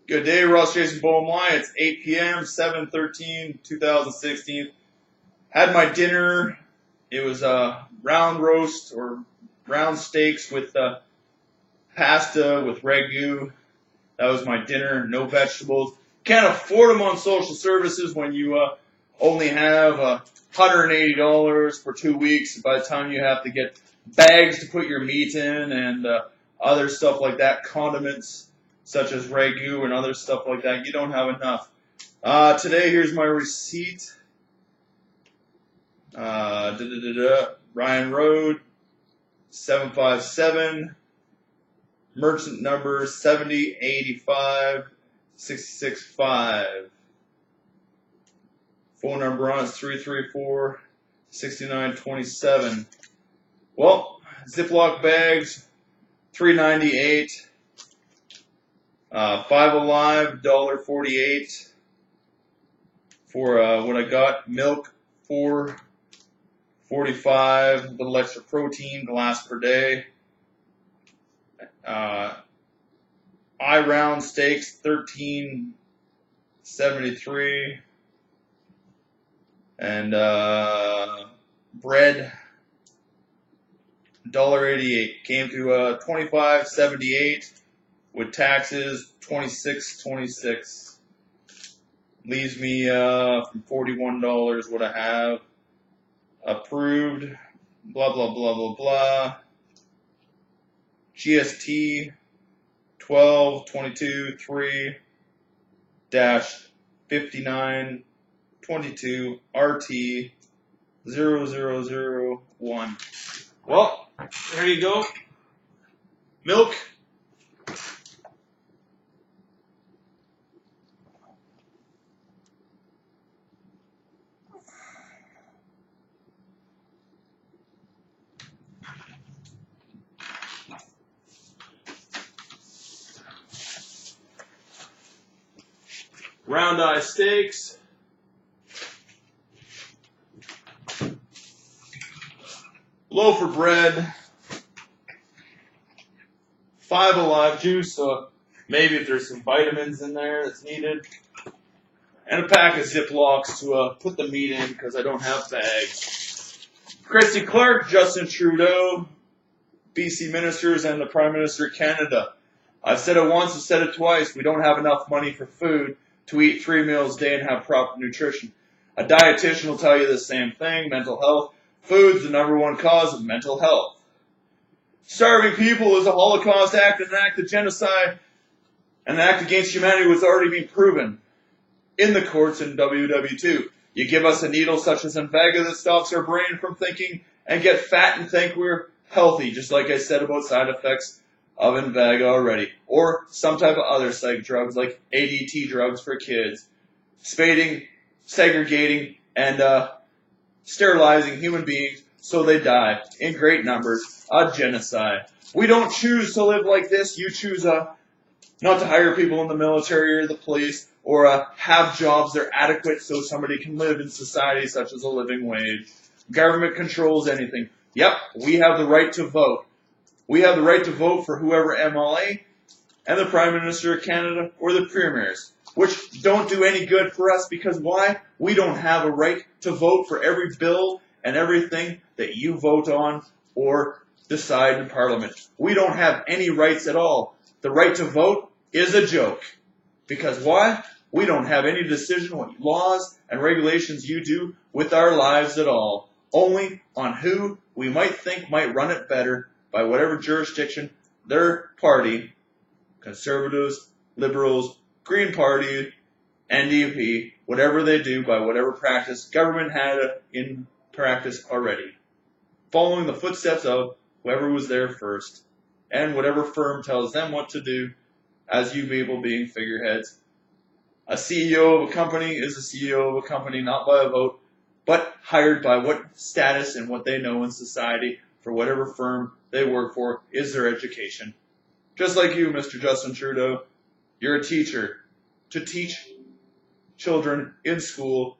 Good day, Ross Jason Bowman. It's 8 p.m., 7/13/2016. Had my dinner. It was a round roast or round steaks with pasta with ragu. That was my dinner. No vegetables. Can't afford them on social services when you only have $180 for 2 weeks. By the time you have to get bags to put your meat in and other stuff like that, condiments such as ragu and other stuff like that, you don't have enough. Today, here's my receipt. Ryan Road, 757, merchant number 7085665. Phone number on is 334-6927. Well, Ziploc bags, $3.98. 5 Alive, $1.48 for what I got. Milk, $4.45. A little extra protein, glass per day. I-round steaks, $13.73. And bread, $1.88. Came to $25.78. With taxes, $26.26. Leaves me from $41 what I have. Approved. Blah, blah, blah, blah, blah. GST 1222-3-5922 RT 0001. Well, there you go. Milk. Round eye steaks, loaf of bread, 5 Alive juice, so maybe if there's some vitamins in there that's needed, and a pack of Ziplocs to put the meat in because I don't have bags. Christy Clark, Justin Trudeau, BC ministers, and the Prime Minister of Canada. I've said it once, I've said it twice, we don't have enough money for food to eat 3 meals a day and have proper nutrition. A dietitian will tell you the same thing. Mental health. Food's the #1 cause of mental health. Starving people is a Holocaust act, an act of genocide, an act against humanity was already been proven in the courts in WW2. You give us a needle such as Invega that stops our brain from thinking and get fat and think we're healthy, just like I said about side effects of Invega already, or some type of other psych drugs like ADT drugs for kids, spading, segregating, and sterilizing human beings so they die in great numbers, a genocide. We don't choose to live like this. You choose not to hire people in the military or the police or have jobs that are adequate so somebody can live in society such as a living wage. Government controls anything. Yep, we have the right to vote. We have the right to vote for whoever MLA and the Prime Minister of Canada or the premiers, which don't do any good for us because why? We don't have a right to vote for every bill and everything that you vote on or decide in Parliament. We don't have any rights at all. The right to vote is a joke. Because why? We don't have any decision what laws and regulations you do with our lives at all. Only on who we might think might run it better by whatever jurisdiction their party, Conservatives, Liberals, Green Party, NDP, whatever they do by whatever practice government had in practice already. Following the footsteps of whoever was there first and whatever firm tells them what to do as you people being figureheads. A CEO of a company is a CEO of a company not by a vote, but hired by what status and what they know in society for whatever firm they work for is their education. Just like you, Mr. Justin Trudeau, you're a teacher to teach children in school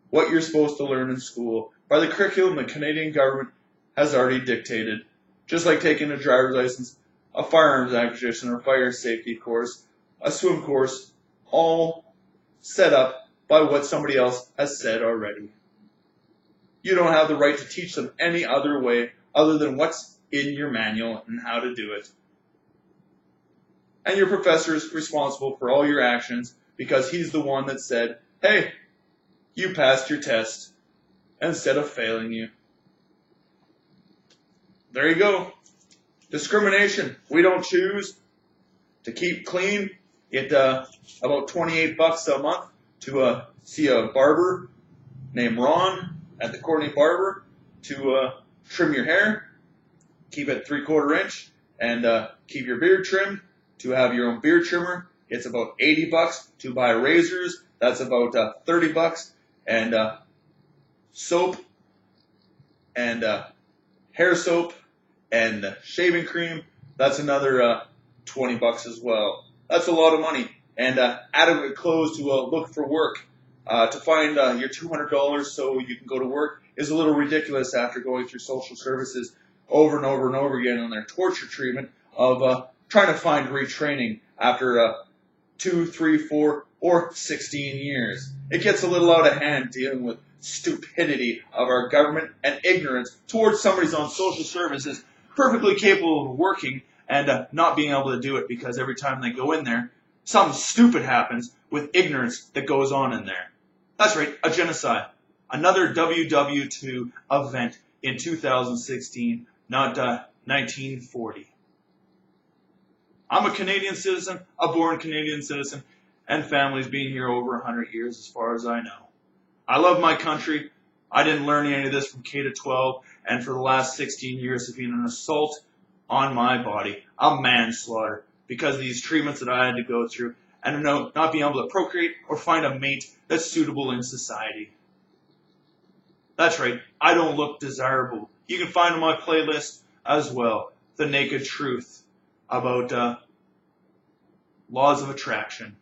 what you're supposed to learn in school by the curriculum the Canadian government has already dictated. Just like taking a driver's license, a firearms acquisition, or fire safety course, a swim course, all set up by what somebody else has said already. You don't have the right to teach them any other way other than what's in your manual and how to do it. And your professor is responsible for all your actions because he's the one that said, hey, you passed your test instead of failing you. There you go. Discrimination. We don't choose to keep clean. It about $28 a month to see a barber named Ron at the Courtney Barber to trim your hair, keep it 3/4 inch, and keep your beard trimmed. To have your own beard trimmer, it's about $80. To buy razors, that's about $30, and soap and hair soap and shaving cream, that's another $20 as well. That's a lot of money. And adequate clothes to look for work. To find your $200 so you can go to work is a little ridiculous after going through social services over and over and over again on their torture treatment of trying to find retraining after 2, 3, 4, or 16 years. It gets a little out of hand dealing with stupidity of our government and ignorance towards somebody's on social services perfectly capable of working and not being able to do it because every time they go in there, something stupid happens with ignorance that goes on in there. That's right, a genocide. Another WW2 event in 2016, not 1940. I'm a Canadian citizen, a born Canadian citizen, and family's been here over 100 years as far as I know. I love my country. I didn't learn any of this from K to 12, and for the last 16 years it's been an assault on my body, a manslaughter, because of these treatments that I had to go through, and not being able to procreate or find a mate that's suitable in society. That's right, I don't look desirable. You can find on my playlist as well, The Naked Truth, about laws of attraction,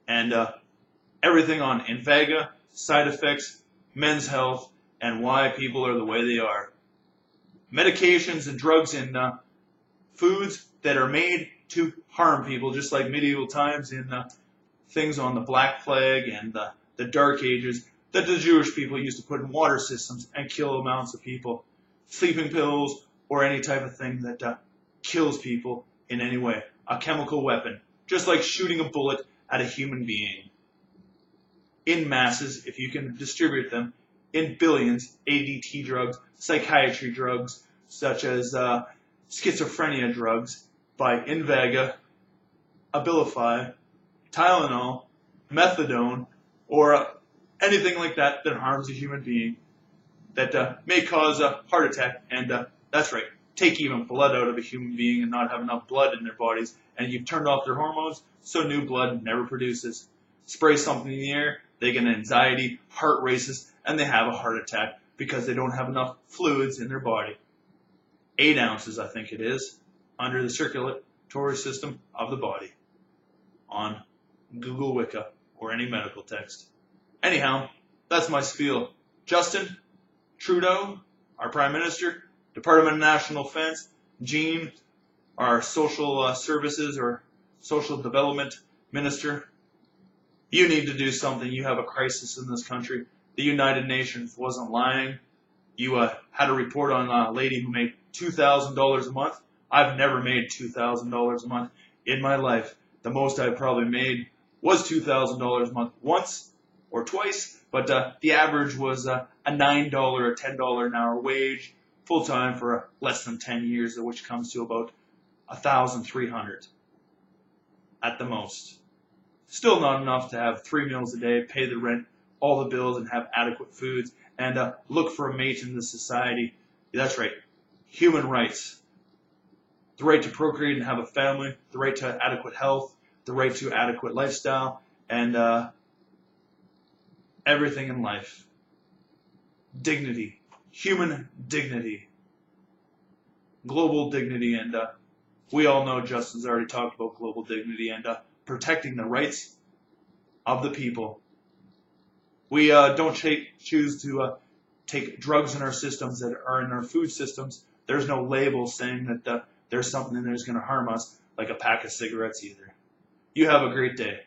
and everything on Invega, side effects, men's health, and why people are the way they are. Medications and drugs and foods that are made to harm people, just like medieval times in things on the Black Plague and the Dark Ages that the Jewish people used to put in water systems and kill amounts of people. Sleeping pills or any type of thing that kills people in any way. A chemical weapon, just like shooting a bullet at a human being. In masses, if you can distribute them, in billions, ADT drugs, psychiatry drugs, such as schizophrenia drugs, by Invega, Abilify, Tylenol, Methadone, or anything like that that harms a human being, that may cause a heart attack, and that's right, take even blood out of a human being and not have enough blood in their bodies, and you've turned off their hormones, so new blood never produces. Spray something in the air, they get anxiety, heart races, and they have a heart attack because they don't have enough fluids in their body. 8 ounces, I think it is, under the circulatory system of the body on Google Wicca or any medical text. Anyhow, that's my spiel. Justin Trudeau, our Prime Minister, Department of National Defense, Jean, our Social Services or Social Development Minister, you need to do something. You have a crisis in this country. The United Nations wasn't lying. You had a report on a lady who made $2,000 a month. I've never made $2,000 a month in my life. The most I probably made was $2,000 a month once or twice, but the average was a $9 or $10 an hour wage, full-time for less than 10 years, which comes to about $1,300 at the most. Still not enough to have 3 meals a day, pay the rent, all the bills, and have adequate foods, and look for a mate in this society. That's right, human rights. The right to procreate and have a family, the right to adequate health, the right to adequate lifestyle, and everything in life. Dignity, human dignity, global dignity, and we all know Justin's already talked about global dignity and protecting the rights of the people. We don't choose to take drugs in our systems that are in our food systems. There's no label saying that there's something in there that's going to harm us, like a pack of cigarettes either. You have a great day.